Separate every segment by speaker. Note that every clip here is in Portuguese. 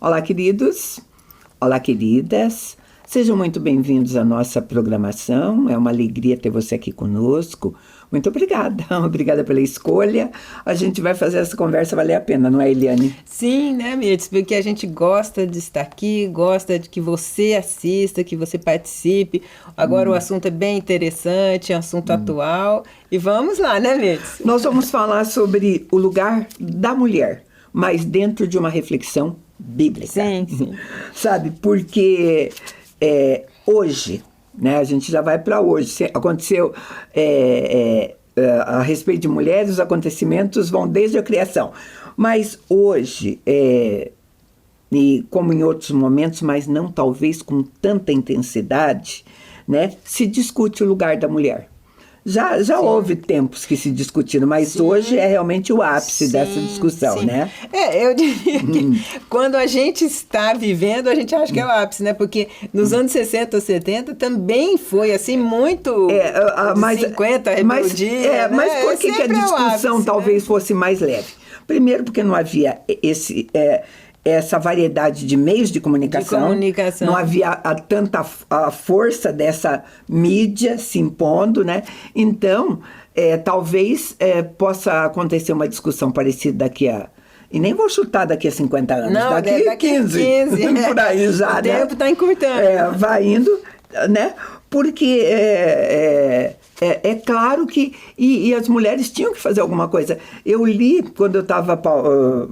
Speaker 1: Olá, queridos. Olá, queridas. Sejam muito bem-vindos à nossa programação. É uma alegria ter você aqui conosco. Muito obrigada. Obrigada pela escolha. A gente vai fazer essa conversa valer a pena, não é, Eliane?
Speaker 2: Sim, né, Mirtz? Porque a gente gosta de estar aqui, gosta de que você assista, que você participe. Agora o assunto é bem interessante, é um assunto atual. E vamos lá, né, Mirtz?
Speaker 1: Nós vamos falar sobre o lugar da mulher, mas dentro de uma reflexão bíblica.
Speaker 2: Sim.
Speaker 1: Sabe, porque hoje, né, a gente já vai para hoje, aconteceu a respeito de mulheres, os acontecimentos vão desde a criação. Mas hoje, e como em outros momentos, mas não talvez com tanta intensidade, né, se discute o lugar da mulher. Já houve tempos que se discutiram, mas hoje é realmente o ápice dessa discussão, né?
Speaker 2: Eu diria que quando a gente está vivendo, a gente acha que é o ápice, né? Porque nos anos 60 ou 70 também foi, assim, muito 50, rebeldia,
Speaker 1: mas por que a discussão
Speaker 2: ápice,
Speaker 1: talvez fosse mais leve? Primeiro porque não havia essa variedade de meios de comunicação. Não havia tanta a força dessa mídia se impondo, né? Então, talvez possa acontecer uma discussão parecida daqui a... E nem vou chutar daqui a 50 anos.
Speaker 2: Não,
Speaker 1: daqui a 15 por aí já,
Speaker 2: o tempo está encurtando.
Speaker 1: Vai indo, né? Porque é claro que... E as mulheres tinham que fazer alguma coisa. Eu li, quando eu estava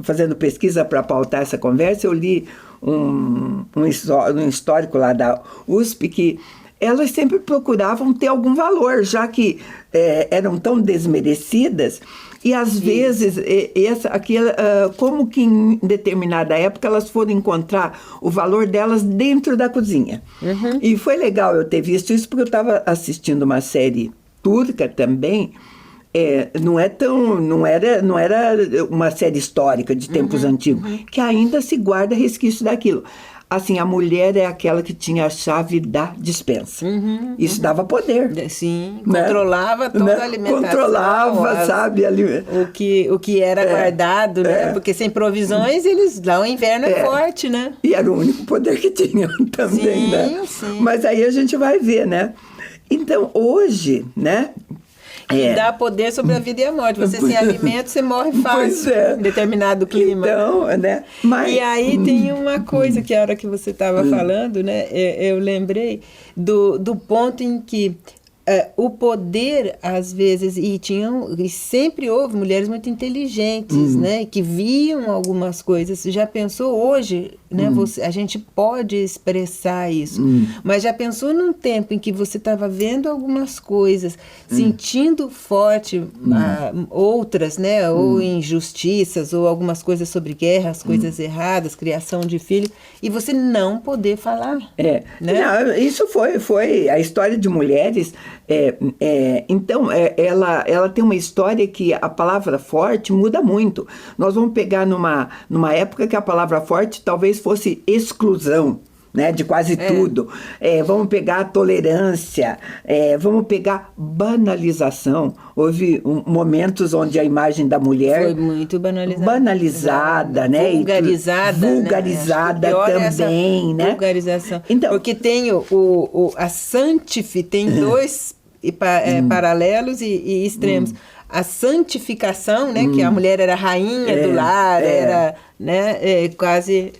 Speaker 1: fazendo pesquisa para pautar essa conversa, eu li um histórico lá da USP que elas sempre procuravam ter algum valor, já que eram tão desmerecidas. E às vezes, como que em determinada época elas foram encontrar o valor delas dentro da cozinha. E foi legal eu ter visto isso, porque eu estava assistindo uma série turca também. Não era uma série histórica de tempos antigos, que ainda se guarda resquício daquilo. Assim, a mulher é aquela que tinha a chave da despensa. Isso dava poder.
Speaker 2: Sim, né? Controlava toda a alimentação.
Speaker 1: Controlava, sabe?
Speaker 2: O que era guardado, né? Porque sem provisões, lá o inverno é forte, né?
Speaker 1: E era o único poder que tinham também, né?
Speaker 2: Sim.
Speaker 1: Mas aí a gente vai ver, né? Então, hoje, né?
Speaker 2: Dá poder sobre a vida e a morte. Você sem alimento, você morre fácil em determinado clima.
Speaker 1: Então, né?
Speaker 2: E aí tem uma coisa que a hora que você estava falando, né? Eu lembrei do ponto em que o poder, às vezes, e sempre houve mulheres muito inteligentes, né? Que viam algumas coisas. Já pensou hoje, né? A gente pode expressar isso. Mas já pensou num tempo em que você estava vendo algumas coisas, sentindo forte outras, né? Ou injustiças, ou algumas coisas sobre guerra, as coisas erradas, criação de filho, e você não poder falar. Né?
Speaker 1: Não, isso foi a história de mulheres. Então, ela tem uma história que a palavra forte muda muito. Nós vamos pegar numa época que a palavra forte talvez fosse exclusão, né, de quase tudo. Vamos pegar a tolerância, vamos pegar banalização. Houve momentos onde a imagem da mulher...
Speaker 2: Foi muito
Speaker 1: banalizada, né? Vulgarizada também, né?
Speaker 2: Vulgarização. Então, porque tem a tem dois paralelos e extremos. A santificação, né, que a mulher era rainha do lar, era, né, quase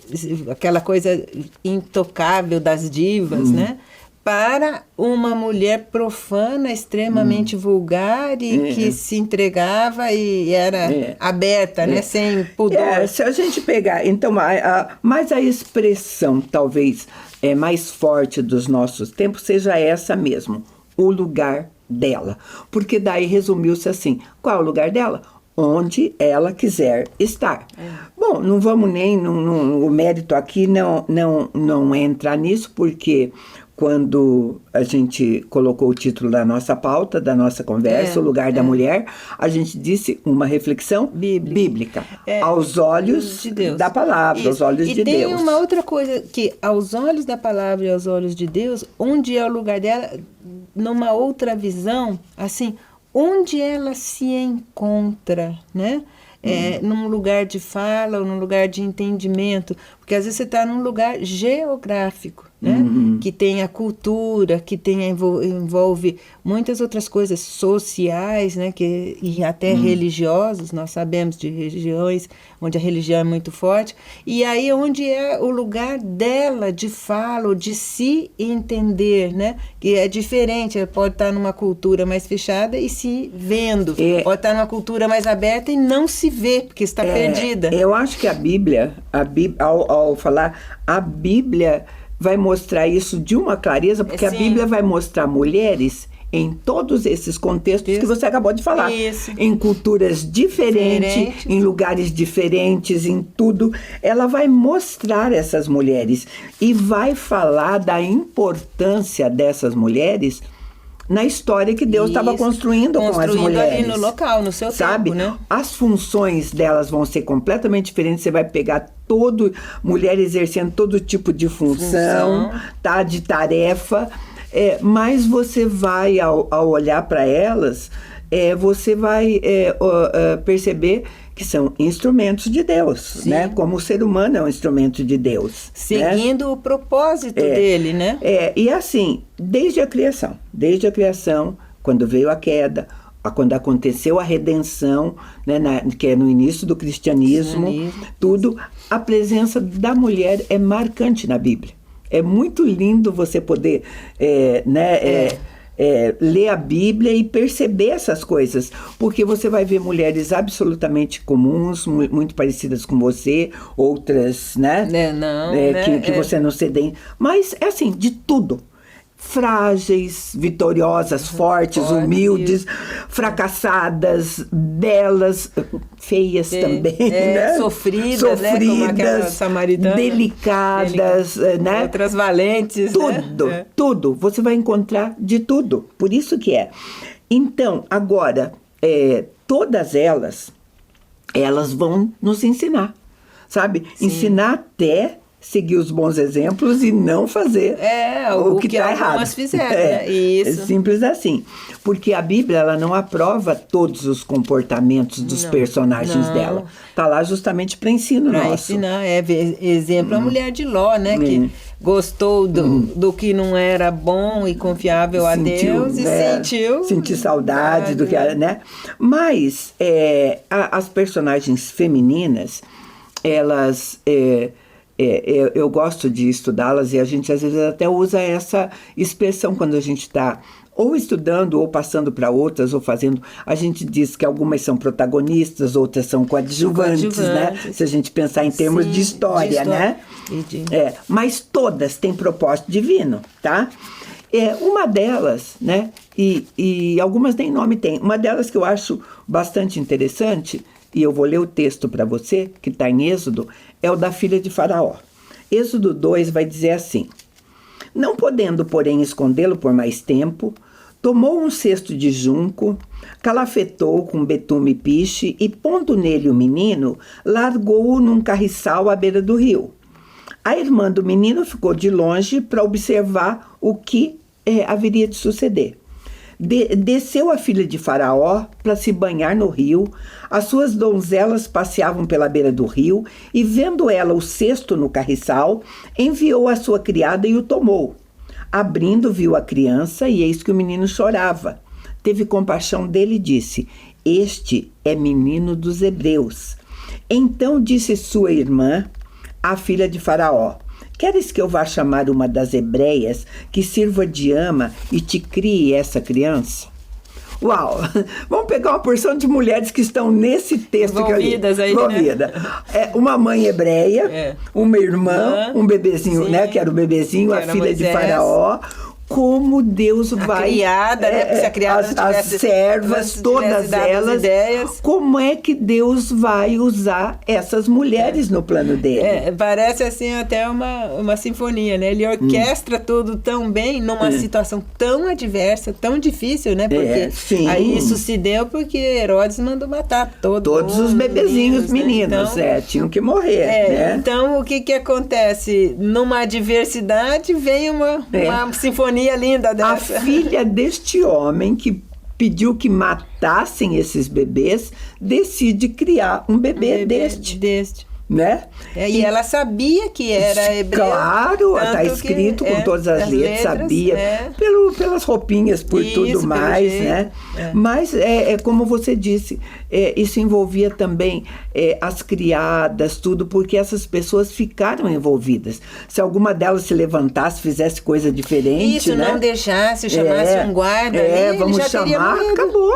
Speaker 2: aquela coisa intocável das divas, né, para uma mulher profana, extremamente vulgar e que se entregava e era aberta, né, sem pudor.
Speaker 1: Se a gente pegar, então, mas a expressão talvez mais forte dos nossos tempos seja essa mesmo, o lugar dela. Porque daí resumiu-se assim, qual é o lugar dela? Onde ela quiser estar. Bom, não vamos nem... o mérito aqui não entra nisso, porque quando a gente colocou o título da nossa pauta, da nossa conversa, o lugar da mulher, a gente disse uma reflexão bíblica aos olhos de Deus. Da palavra, aos olhos de Deus.
Speaker 2: E tem uma outra coisa, que aos olhos da palavra e aos olhos de Deus, onde é o lugar dela, numa outra visão, assim, onde ela se encontra, né? Num lugar de fala ou num lugar de entendimento. Porque às vezes você está num lugar geográfico, né? Que tem a cultura, que envolve muitas outras coisas sociais, né? E até religiosas. Nós sabemos de regiões onde a religião é muito forte. E aí onde é o lugar dela de fala, ou de se entender, né? Que é diferente. Ela pode estar numa cultura mais fechada e se vendo. Pode estar numa cultura mais aberta e não se vê, porque está perdida.
Speaker 1: Eu acho que a Bíblia ao falar, a Bíblia vai mostrar isso de uma clareza, porque a Bíblia vai mostrar mulheres em todos esses contextos que você acabou de falar.
Speaker 2: Isso.
Speaker 1: Em culturas diferentes, em lugares diferentes, em tudo. Ela vai mostrar essas mulheres e vai falar da importância dessas mulheres na história que Deus estava construindo com as mulheres.
Speaker 2: Ali no local, no seu
Speaker 1: tempo,
Speaker 2: né?
Speaker 1: As funções delas vão ser completamente diferentes. Você vai pegar mulher exercendo todo tipo de função. Tá? De tarefa. Mas você vai, ao olhar para elas, você vai perceber que são instrumentos de Deus, né? Como o ser humano é um instrumento de Deus.
Speaker 2: Seguindo o propósito dele, né?
Speaker 1: E assim, desde a criação, quando veio a queda, quando aconteceu a redenção, né, que é no início do cristianismo, tudo, a presença da mulher é marcante na Bíblia. É muito lindo você poder ler a Bíblia e perceber essas coisas, porque você vai ver mulheres absolutamente comuns, muito parecidas com você, outras, né? Que você não se dê. Mas é assim, de tudo. Frágeis, vitoriosas, fortes, humildes, fracassadas, belas, feias também, né?
Speaker 2: Sofridas, né? Como aquela samaritana,
Speaker 1: delicadas, né?
Speaker 2: Outras valentes,
Speaker 1: tudo. Você vai encontrar de tudo. Por isso que é. Então, agora, todas elas vão nos ensinar, sabe? Ensinar até seguir os bons exemplos e não fazer o que está errado.
Speaker 2: Algumas fizeram, né? Isso.
Speaker 1: É simples assim. Porque a Bíblia, ela não aprova todos os comportamentos dos personagens dela. Está lá justamente para ensino nosso. Para
Speaker 2: ensinar, exemplo, a mulher de Ló, né? Que gostou do que não era bom e confiável a Deus e
Speaker 1: sentiu saudade do que era, né? Mas as personagens femininas, elas... eu gosto de estudá-las e a gente às vezes até usa essa expressão quando a gente está ou estudando ou passando para outras ou fazendo. A gente diz que algumas são protagonistas, outras são coadjuvantes, né? Se a gente pensar em termos de história, né? Mas todas têm propósito divino, tá? Uma delas, né? E algumas nem nome tem. Uma delas que eu acho bastante interessante, e eu vou ler o texto para você, que está em Êxodo, é o da filha de Faraó. Êxodo 2 vai dizer assim: não podendo, porém, escondê-lo por mais tempo, tomou um cesto de junco, calafetou com betume e piche e, pondo nele o menino, largou-o num carriçal à beira do rio. A irmã do menino ficou de longe para observar o que haveria de suceder. Desceu a filha de Faraó para se banhar no rio. As suas donzelas passeavam pela beira do rio e, vendo ela o cesto no carriçal, enviou a sua criada e o tomou. Abrindo, viu a criança e eis que o menino chorava. Teve compaixão dele e disse: este é menino dos hebreus. Então disse sua irmã, a filha de Faraó: queres que eu vá chamar uma das hebreias que sirva de ama e te crie essa criança? Uau! Vamos pegar uma porção de mulheres que estão nesse texto
Speaker 2: envolvidas aí,
Speaker 1: envolvida. Né? Uma mãe hebreia, uma irmã, um bebezinho, né? Que era o bebezinho, a filha de Faraó. Como Deus vai...
Speaker 2: criada, né? Porque se a criada
Speaker 1: as servas, todas elas. Como é que Deus vai usar essas mulheres no plano dele?
Speaker 2: Parece assim até uma sinfonia, né? Ele orquestra tudo tão bem numa situação tão adversa, tão difícil, né? Porque aí isso se deu porque Herodes mandou matar todos
Speaker 1: os bebezinhos meninos, né? Então, tinham que morrer, né?
Speaker 2: Então, o que acontece? Numa adversidade vem uma sinfonia linda dessa.
Speaker 1: A filha deste homem que pediu que matassem esses bebês decide criar um bebê deste. né?
Speaker 2: E ela sabia que era hebreu.
Speaker 1: Claro, está escrito com todas as letras, sabia. Pelas roupinhas, por tudo mais, né? Mas, como você disse, isso envolvia também as criadas, tudo, porque essas pessoas ficaram envolvidas. Se alguma delas se levantasse, fizesse coisa diferente,
Speaker 2: isso,
Speaker 1: né?
Speaker 2: Não deixasse, chamasse um guarda ali,
Speaker 1: vamos
Speaker 2: ele já
Speaker 1: chamar, acabou,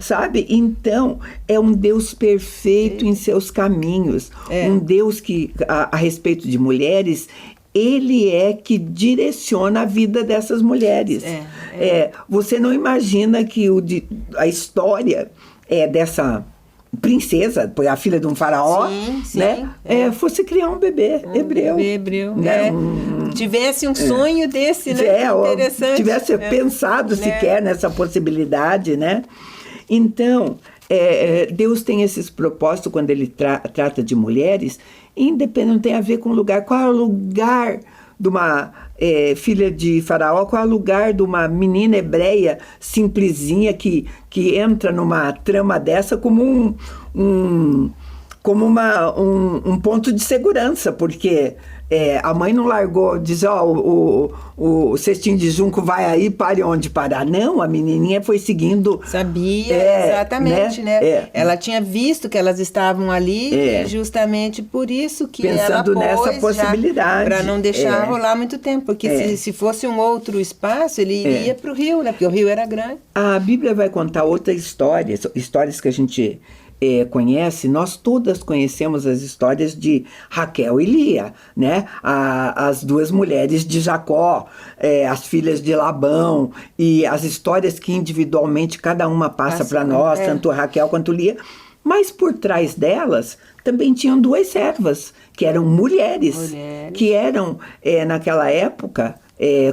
Speaker 1: sabe? Então, é um Deus perfeito em seus caminhos. Um Deus que, a respeito de mulheres, ele é que direciona a vida dessas mulheres. Você não imagina que a história dessa princesa, a filha de um faraó, né? Fosse criar um bebê hebreu. Né?
Speaker 2: Tivesse um sonho desse, né? Interessante.
Speaker 1: Tivesse pensado sequer nessa possibilidade, né? Então, Deus tem esses propósitos quando ele trata de mulheres, independente, não tem a ver com lugar. Qual é o lugar de uma filha de faraó, qual é o lugar de uma menina hebreia simplesinha que entra numa trama dessa como um ponto de segurança, porque a mãe não largou, diz, o cestinho de junco vai aí, pare onde parar. Não, a menininha foi seguindo.
Speaker 2: Sabia, exatamente, né? Ela tinha visto que elas estavam ali, e justamente por isso que
Speaker 1: pensando
Speaker 2: ela pôs
Speaker 1: nessa possibilidade.
Speaker 2: Para não deixar rolar muito tempo, porque se fosse um outro espaço, ele iria para o rio, né? Porque o rio era grande.
Speaker 1: A Bíblia vai contar outras histórias que a gente conhece. Nós todas conhecemos as histórias de Raquel e Lia, né? As duas mulheres de Jacó, as filhas de Labão, e as histórias que individualmente cada uma passa para nós, tanto Raquel quanto Lia. Mas por trás delas também tinham duas servas, que eram mulheres. Que eram, naquela época,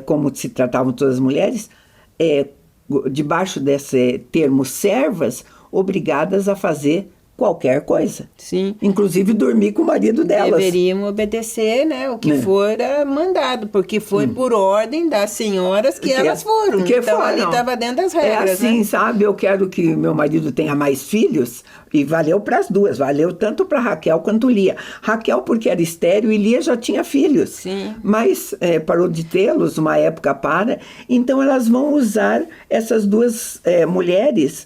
Speaker 1: como se tratavam todas as mulheres, debaixo desse termo servas, obrigadas a fazer qualquer coisa.
Speaker 2: Sim.
Speaker 1: Inclusive dormir com o marido delas.
Speaker 2: Deveriam obedecer, né, o que fora mandado, porque foi por ordem das senhoras que elas foram. Então ali estava dentro das regras.
Speaker 1: É assim, sabe? Eu quero que meu marido tenha mais filhos, e valeu para as duas, valeu tanto para Raquel quanto Lia. Raquel porque era estéril e Lia já tinha filhos.
Speaker 2: Sim.
Speaker 1: Mas parou de tê-los, uma época então elas vão usar essas duas mulheres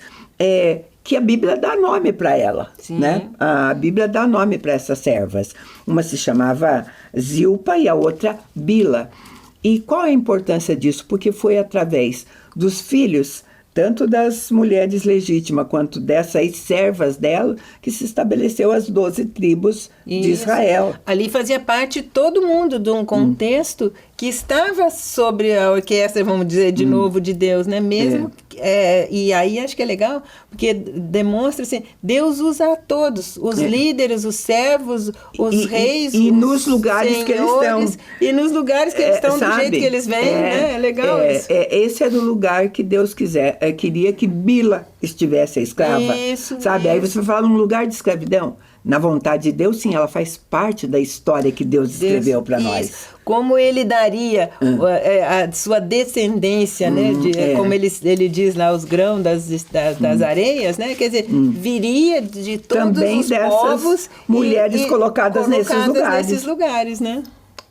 Speaker 1: que a Bíblia dá nome para ela, né? A Bíblia dá nome para essas servas. Uma se chamava Zilpa e a outra Bila. E qual é a importância disso? Porque foi através dos filhos, tanto das mulheres legítimas quanto dessas servas dela, que se estabeleceu as 12 tribos de Israel.
Speaker 2: Ali fazia parte todo mundo de um contexto que estava sobre a orquestra, vamos dizer de novo, de Deus, né? Mesmo, e aí acho que é legal, porque demonstra assim, Deus usa a todos, os líderes, os servos, os reis,
Speaker 1: e
Speaker 2: os
Speaker 1: nos lugares que eles estão.
Speaker 2: E nos lugares que eles estão, do jeito que eles vêm, né? É legal isso.
Speaker 1: Esse era o lugar que Deus queria que Bila estivesse a escrava.
Speaker 2: Isso,
Speaker 1: sabe? Aí você fala um lugar de escravidão. Na vontade de Deus, sim, ela faz parte da história que Deus escreveu para nós.
Speaker 2: Como ele daria a sua descendência, né? Como ele diz lá, os grãos das areias, né? Quer dizer, viria de todos
Speaker 1: também
Speaker 2: os
Speaker 1: dessas
Speaker 2: povos
Speaker 1: mulheres colocadas nesses
Speaker 2: lugares, né?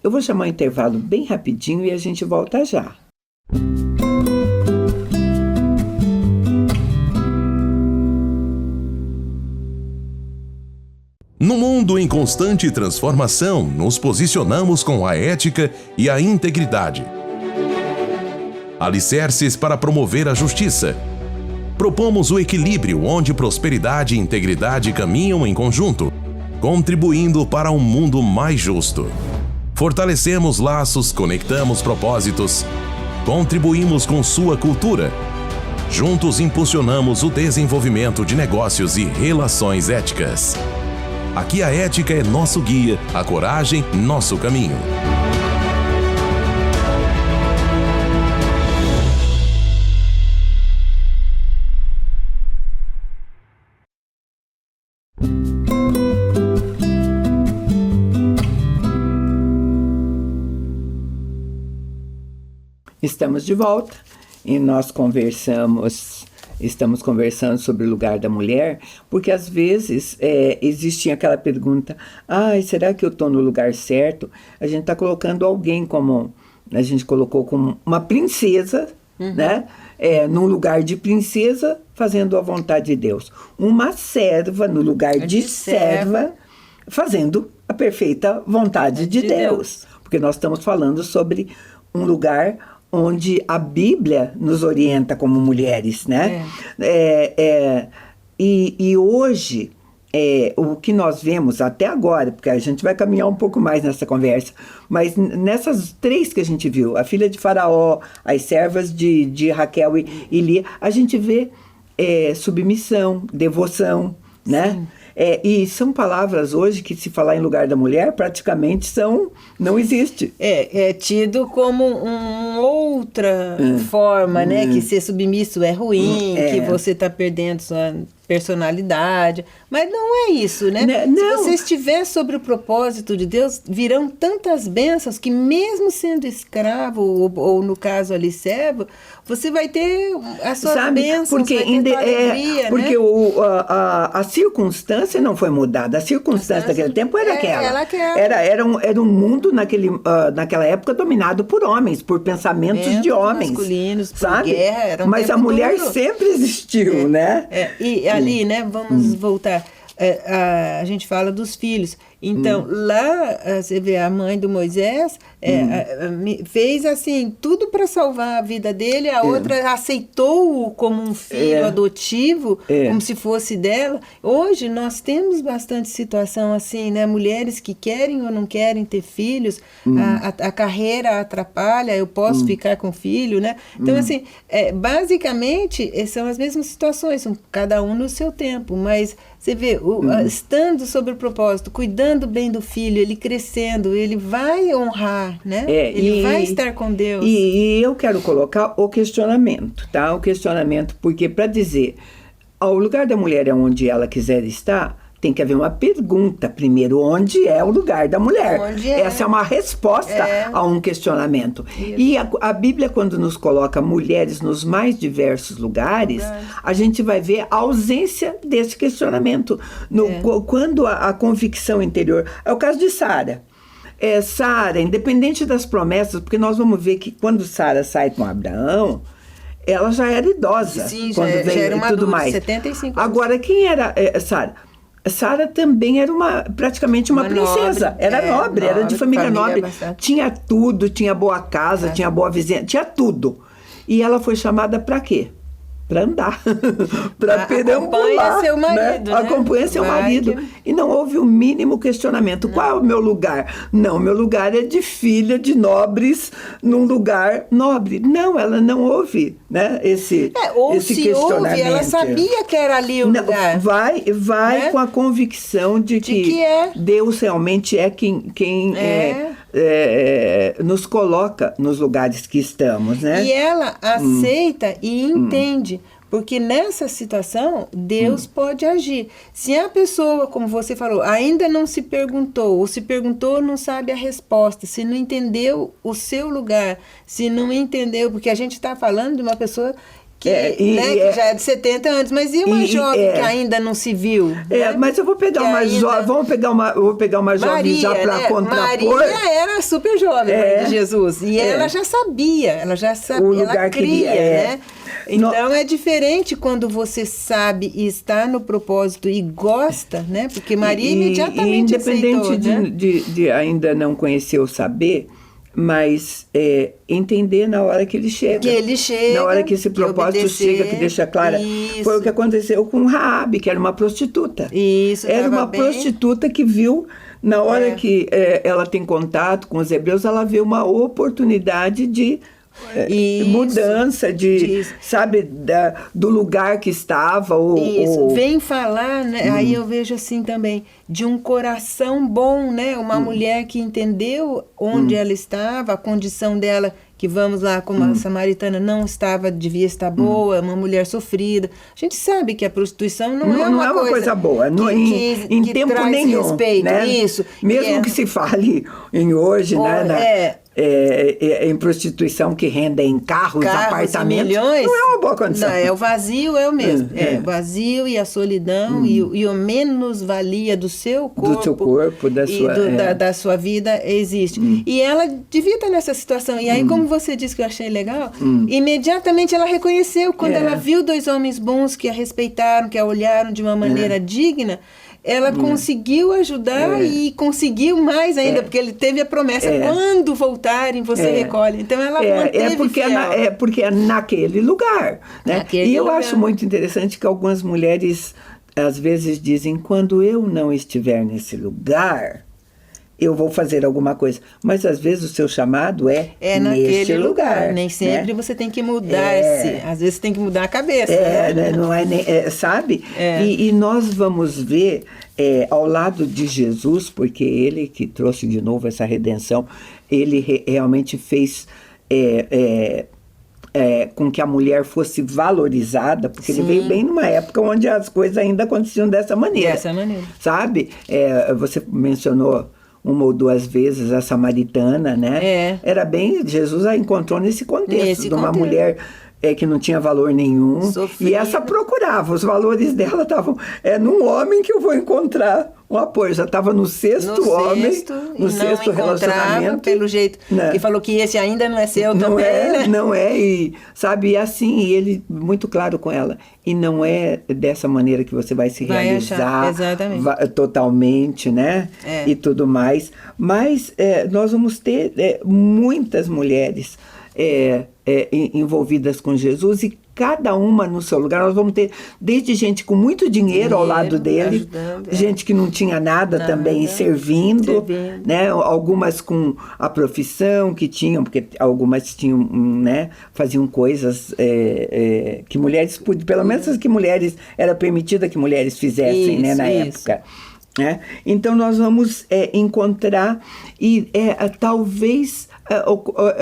Speaker 1: Eu vou chamar um intervalo bem rapidinho e a gente volta já.
Speaker 3: No mundo em constante transformação, nos posicionamos com a ética e a integridade. Alicerces para promover a justiça. Propomos o equilíbrio onde prosperidade e integridade caminham em conjunto, contribuindo para um mundo mais justo. Fortalecemos laços, conectamos propósitos, contribuímos com sua cultura. Juntos impulsionamos o desenvolvimento de negócios e relações éticas. Aqui a ética é nosso guia, a coragem, nosso caminho.
Speaker 1: Estamos de volta e nós conversamos estamos conversando sobre o lugar da mulher, porque às vezes existia aquela pergunta, será que eu estou no lugar certo? A gente está colocando alguém como, a gente colocou como uma princesa, né? Num lugar de princesa, fazendo a vontade de Deus. Uma serva no lugar de serva, fazendo a perfeita vontade de Deus. Porque nós estamos falando sobre um lugar onde a Bíblia nos orienta como mulheres, né? E hoje, o que nós vemos até agora, porque a gente vai caminhar um pouco mais nessa conversa, mas nessas 3 que a gente viu, a filha de Faraó, as servas de Raquel e Lia, a gente vê submissão, devoção, né? E são palavras hoje que, se falar em lugar da mulher, praticamente não existe.
Speaker 2: É tido como uma outra forma, né? Que ser submisso é ruim, que você está perdendo sua personalidade. Mas não é isso, né?
Speaker 1: Não.
Speaker 2: Se você estiver sobre o propósito de Deus, virão tantas bênçãos que, mesmo sendo escravo, ou no caso ali servo, você vai ter as suas bênçãos,
Speaker 1: porque
Speaker 2: vai ter tua alegria,
Speaker 1: porque
Speaker 2: né?
Speaker 1: a circunstância não foi mudada. A circunstância daquele tempo era aquela. Era um mundo naquela época dominado por homens, por pensamentos de homens.
Speaker 2: Masculinos,
Speaker 1: sabe?
Speaker 2: Por guerra, era
Speaker 1: Mas a mulher sempre existiu, né?
Speaker 2: E ali, né, vamos voltar. A gente fala dos filhos. Então, lá, você vê, a mãe do Moisés fez, assim, tudo para salvar a vida dele. A outra aceitou-o como um filho adotivo, como se fosse dela. Hoje, nós temos bastante situação assim, né? Mulheres que querem ou não querem ter filhos, a carreira atrapalha, eu posso ficar com filho, né? Então, assim, basicamente, são as mesmas situações, cada um no seu tempo, mas você vê, estando sobre o propósito, cuidando bem do filho, ele crescendo, ele vai honrar, né? Ele vai estar com Deus.
Speaker 1: E eu quero colocar o questionamento, tá? O questionamento, porque para dizer, o lugar da mulher é onde ela quiser estar, tem que haver uma pergunta primeiro, onde é o lugar da mulher? Essa é uma resposta a um questionamento. Isso. E a Bíblia, quando nos coloca mulheres nos mais diversos lugares, a gente vai ver a ausência desse questionamento. Quando a convicção interior... É o caso de Sara. Sara, independente das promessas, porque nós vamos ver que quando Sara sai com Abraão, ela já era idosa.
Speaker 2: Sim,
Speaker 1: quando
Speaker 2: já
Speaker 1: veio
Speaker 2: era uma
Speaker 1: e tudo
Speaker 2: adulta,
Speaker 1: mais.
Speaker 2: 75 anos.
Speaker 1: Agora, quem era Sara? Sara também era praticamente uma princesa.
Speaker 2: Nobre,
Speaker 1: era nobre, era de família nobre.
Speaker 2: Bastante.
Speaker 1: Tinha tudo, tinha boa casa, tinha boa vizinha, tinha tudo. E ela foi chamada para quê? Para andar, para perambular.
Speaker 2: Acompanha seu marido, né?
Speaker 1: Acompanha seu marido. E não houve o mínimo questionamento. Qual é o meu lugar? Não, meu lugar é de filha de nobres num lugar nobre. Não, ela não ouve, né? Esse questionamento.
Speaker 2: Ouve, ela sabia que era ali o lugar.
Speaker 1: Vai né? Com a convicção de que Deus realmente é quem nos coloca nos lugares que estamos, né?
Speaker 2: E ela aceita e entende, porque nessa situação Deus pode agir. Se a pessoa, como você falou, ainda não se perguntou, ou se perguntou, não sabe a resposta, se não entendeu o seu lugar, se não entendeu, porque a gente está falando de uma pessoa que já é de 70 anos, mas e uma jovem que ainda não se viu? Né?
Speaker 1: Mas eu vou pegar uma jovem, vou pegar uma jovem
Speaker 2: Maria,
Speaker 1: já para contrapor.
Speaker 2: Maria era super jovem, mãe de Jesus, e ela já sabia, o lugar ela cria, né? Então é diferente quando você sabe e está no propósito e gosta, né? Porque Maria imediatamente aceitou,
Speaker 1: de ainda não conhecer ou saber, mas entender na hora que ele chega. Na hora que esse propósito chega, que deixa clara. Isso. Foi o que aconteceu com Raabe, que era uma prostituta.
Speaker 2: Isso,
Speaker 1: era uma prostituta que viu, na hora que ela tem contato com os hebreus, ela vê uma oportunidade de mudança, sabe, do lugar que estava.
Speaker 2: Vem falar, né? Aí eu vejo assim também, de um coração bom, né? Uma mulher que entendeu onde ela estava, a condição dela, que vamos lá, como a samaritana não devia estar boa, uma mulher sofrida. A gente sabe que a prostituição não é uma coisa
Speaker 1: boa, em tempo nenhum.
Speaker 2: Respeito,
Speaker 1: né?
Speaker 2: Isso.
Speaker 1: Mesmo que se fale em hoje, né? em prostituição que rendem carros, apartamentos,
Speaker 2: milhões,
Speaker 1: não é uma boa condição.
Speaker 2: Não, o vazio é o mesmo. O vazio e a solidão e o menos-valia do seu corpo.
Speaker 1: Do seu corpo,
Speaker 2: da sua vida existe. E ela devia estar nessa situação. E aí, como você disse que eu achei legal, imediatamente ela reconheceu, quando ela viu 2 homens bons que a respeitaram, que a olharam de uma maneira digna, ela conseguiu ajudar e conseguiu mais ainda, porque ele teve a promessa, quando voltarem, você recolhe. Então, ela manteve
Speaker 1: porque é naquele lugar. Né?
Speaker 2: Naquele
Speaker 1: eu
Speaker 2: lugar.
Speaker 1: acho muito interessante que algumas mulheres, às vezes, dizem, quando eu não estiver nesse lugar, eu vou fazer alguma coisa. Mas, às vezes, o seu chamado é
Speaker 2: naquele
Speaker 1: lugar.
Speaker 2: Nem sempre você tem que mudar-se. Às vezes, tem que mudar a cabeça.
Speaker 1: Não é nem, sabe? E nós vamos ver, ao lado de Jesus, porque ele que trouxe de novo essa redenção, ele realmente fez... com que a mulher fosse valorizada, porque ele veio bem numa época onde as coisas ainda aconteciam dessa maneira. Sabe? Você mencionou 1 ou 2 vezes a samaritana, né? Era bem, Jesus a encontrou nesse contexto de uma mulher que não tinha valor nenhum.
Speaker 2: Sofrida.
Speaker 1: E essa procurava, os valores dela estavam num homem que eu vou encontrar um apoio. Já estava no sexto homem, no sexto relacionamento.
Speaker 2: Pelo jeito que falou que esse ainda não é seu
Speaker 1: não
Speaker 2: também,
Speaker 1: né? Não é, e sabe, assim, e ele muito claro com ela, e não é dessa maneira que você vai se realizar totalmente, né? E tudo mais, mas nós vamos ter muitas mulheres envolvidas com Jesus, e cada uma no seu lugar. Nós vamos ter desde gente com muito dinheiro ao lado dele, gente que não tinha nada também servindo, né? Algumas com a profissão que tinham, porque algumas tinham, né? Faziam coisas que mulheres podiam, pelo menos as que mulheres, era permitida que mulheres fizessem, né? Na época. Então nós vamos encontrar, e talvez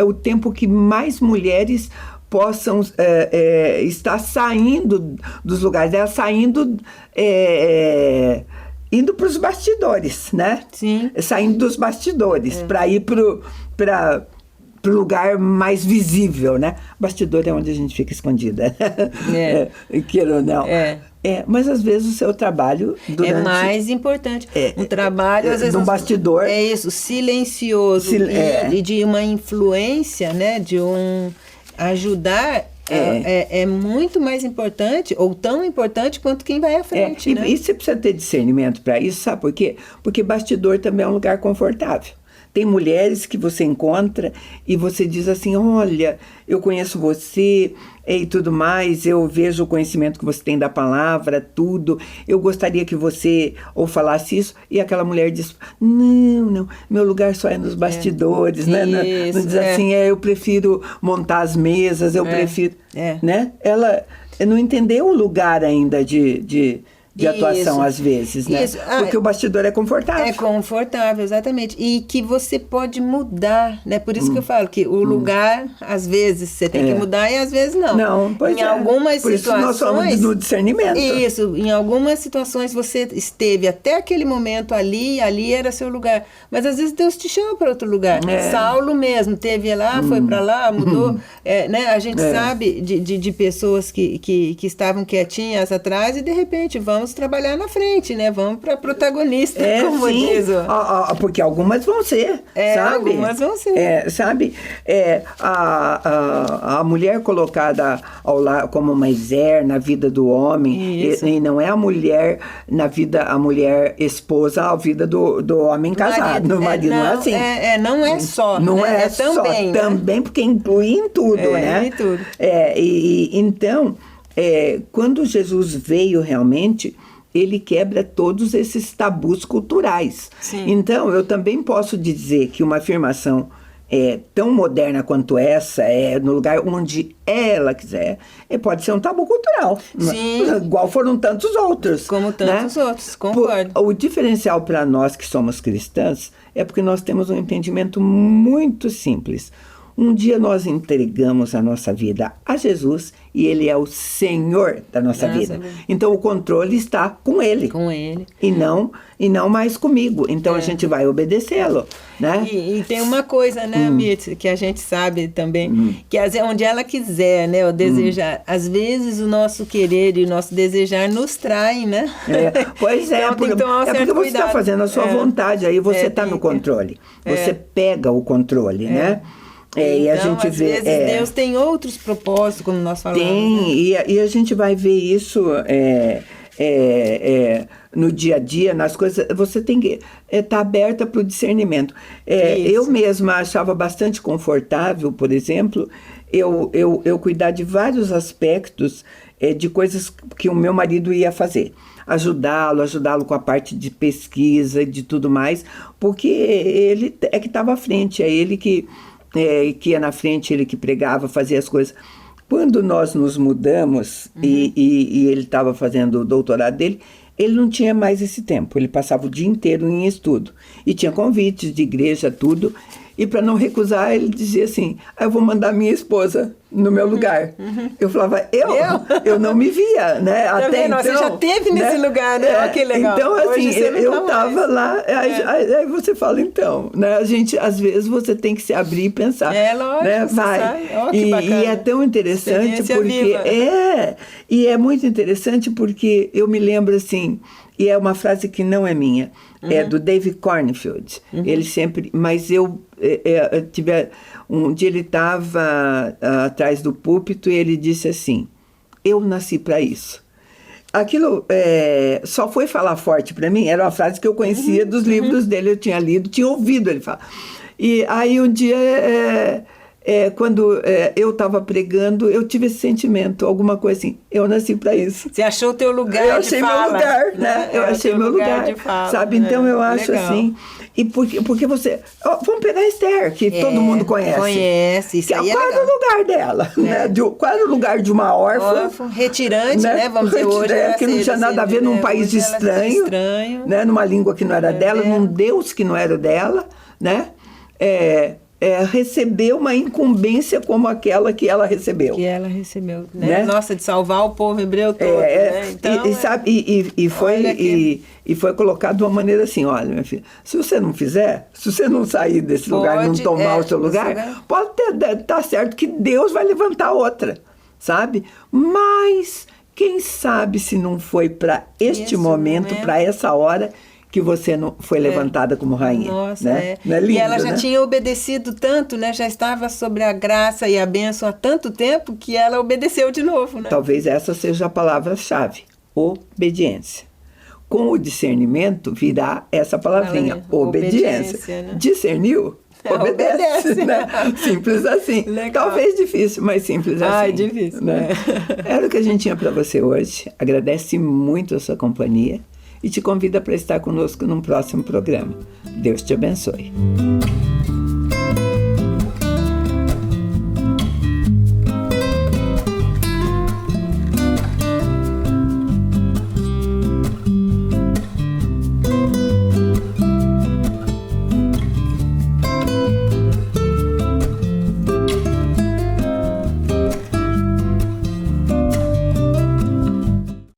Speaker 1: o tempo que mais mulheres possam estar saindo dos lugares, saindo, indo para os bastidores, né?
Speaker 2: Sim.
Speaker 1: Saindo dos bastidores para ir para o lugar mais visível, né? Bastidor é onde a gente fica escondida, queira ou não. Mas às vezes o seu trabalho durante...
Speaker 2: É mais importante. Um trabalho, às vezes...
Speaker 1: No bastidor.
Speaker 2: É isso, silencioso. E de uma influência, né? De um ajudar... É muito mais importante, ou tão importante quanto quem vai à frente, né?
Speaker 1: E você precisa ter discernimento para isso, sabe por quê? Porque bastidor também é um lugar confortável. Tem mulheres que você encontra e você diz assim, olha, eu conheço você e tudo mais, eu vejo o conhecimento que você tem da palavra, tudo, eu gostaria que você ou falasse isso, e aquela mulher diz, não, meu lugar só é nos bastidores, né?
Speaker 2: Isso,
Speaker 1: não diz assim, eu prefiro montar as mesas, eu prefiro, né? Ela não entendeu o lugar ainda de atuação, às vezes, né? Porque o bastidor é confortável.
Speaker 2: É confortável, exatamente. E que você pode mudar, né? Por isso que eu falo que o lugar, às vezes, você tem que mudar e às vezes não.
Speaker 1: Não, pois
Speaker 2: em algumas
Speaker 1: Por
Speaker 2: situações...
Speaker 1: isso nós somos no discernimento.
Speaker 2: Isso. Em algumas situações você esteve até aquele momento ali era seu lugar. Mas às vezes Deus te chama para outro lugar. Saulo mesmo, teve lá, foi para lá, mudou. Né? A gente sabe de pessoas que estavam quietinhas atrás e de repente vamos trabalhar na frente, né? Vamos para protagonista, como diz.
Speaker 1: Porque algumas vão ser, sabe?
Speaker 2: Algumas vão ser.
Speaker 1: Sabe? A mulher colocada ao lado como uma exer na vida do homem, e não é a mulher na vida, a mulher esposa à vida do homem casado. Do marido não é assim.
Speaker 2: Não é só.
Speaker 1: Não
Speaker 2: né?
Speaker 1: é só.
Speaker 2: Também, né?
Speaker 1: Também, porque inclui em tudo, né?
Speaker 2: Em tudo.
Speaker 1: Então... quando Jesus veio realmente, ele quebra todos esses tabus culturais.
Speaker 2: Sim.
Speaker 1: Então, eu também posso dizer que uma afirmação tão moderna quanto essa, no lugar onde ela quiser, pode ser um tabu cultural.
Speaker 2: Sim.
Speaker 1: Igual foram tantos outros.
Speaker 2: Como tantos outros, concordo.
Speaker 1: O diferencial para nós que somos cristãs é porque nós temos um entendimento muito simples. Um dia nós entregamos a nossa vida a Jesus e Ele é o Senhor da nossa vida. Então o controle está com Ele.
Speaker 2: Com Ele.
Speaker 1: E não mais comigo. Então a gente vai obedecê-lo, né?
Speaker 2: E tem uma coisa, né, Mirtz, que a gente sabe também, que onde ela quiser, né, o desejar. Às vezes o nosso querer e o nosso desejar nos traem, né?
Speaker 1: Pois é,
Speaker 2: então,
Speaker 1: porque você está fazendo a sua vontade, aí você está no controle. Você pega o controle, né? E
Speaker 2: então,
Speaker 1: a gente
Speaker 2: às
Speaker 1: vê,
Speaker 2: vezes Deus tem outros propósitos, como nós falamos.
Speaker 1: Tem, né? e a gente vai ver isso no dia a dia, nas coisas. Você tem que estar aberta para o discernimento. Eu mesma achava bastante confortável, por exemplo, eu cuidar de vários aspectos de coisas que o meu marido ia fazer. Ajudá-lo com a parte de pesquisa e de tudo mais, porque ele é que estava à frente, é ele que ia na frente, ele que pregava, fazia as coisas. Quando nós nos mudamos e ele estava fazendo o doutorado dele, ele não tinha mais esse tempo, ele passava o dia inteiro em estudo. E tinha convites de igreja, tudo. E para não recusar, ele dizia assim, eu vou mandar minha esposa no meu lugar. Eu falava, eu não me via, né?
Speaker 2: Tá
Speaker 1: até
Speaker 2: vendo?
Speaker 1: então,
Speaker 2: você já esteve nesse lugar, né? Olha que legal.
Speaker 1: Então, assim,
Speaker 2: Hoje você
Speaker 1: eu
Speaker 2: não tá
Speaker 1: estava
Speaker 2: mais.
Speaker 1: lá, aí você fala, então, né? A gente, às vezes, você tem que se abrir e pensar.
Speaker 2: Lógico,
Speaker 1: né?
Speaker 2: vai. Oh, que bacana.
Speaker 1: E é tão interessante
Speaker 2: Experiência
Speaker 1: porque...
Speaker 2: viva.
Speaker 1: E é muito interessante porque eu me lembro, assim, e é uma frase que não é minha, é do David Cornfield. Ele sempre... Mas eu um dia ele estava atrás do púlpito e ele disse assim, eu nasci para isso. Aquilo só foi falar forte para mim, era uma frase que eu conhecia dos livros dele, eu tinha lido, tinha ouvido ele falar. E aí um dia, quando eu estava pregando, eu tive esse sentimento, alguma coisa assim, eu nasci para isso.
Speaker 2: Você achou o teu lugar de fala.
Speaker 1: Eu achei meu lugar, né? Eu achei meu lugar,
Speaker 2: de fala,
Speaker 1: sabe? Então eu acho
Speaker 2: legal.
Speaker 1: assim... E porque você... vamos pegar a Esther, que todo mundo conhece.
Speaker 2: Conhece, isso aí
Speaker 1: qual era o lugar dela? Né? Qual era o lugar de uma órfã?
Speaker 2: Retirante, né? Vamos dizer hoje.
Speaker 1: Que não tinha nada a ver num país estranho, né? Numa língua que não era dela, num Deus que não era dela, né? Receber uma incumbência como aquela que ela recebeu.
Speaker 2: Né? Nossa, de salvar o povo hebreu todo. Né? Então,
Speaker 1: e foi colocado de uma maneira assim, olha, minha filha, se você não fizer, se você não sair desse lugar e não tomar o seu lugar, pode estar certo que Deus vai levantar outra, sabe? Mas quem sabe se não foi para este momento, para essa hora, que você não foi levantada como rainha.
Speaker 2: Nossa,
Speaker 1: né? Não é lindo,
Speaker 2: e ela já
Speaker 1: né?
Speaker 2: tinha obedecido tanto, né? Já estava sobre a graça e a bênção há tanto tempo que ela obedeceu de novo, né?
Speaker 1: Talvez essa seja a palavra-chave, obediência. Com o discernimento virá essa palavrinha, obediência.
Speaker 2: Né?
Speaker 1: Discerniu? Obedece, né? Simples assim.
Speaker 2: Legal.
Speaker 1: Talvez difícil, mas simples assim.
Speaker 2: Ai, difícil.
Speaker 1: Né? Era o que a gente tinha para você hoje. Agradece muito a sua companhia e te convida para estar conosco num próximo programa. Deus te abençoe.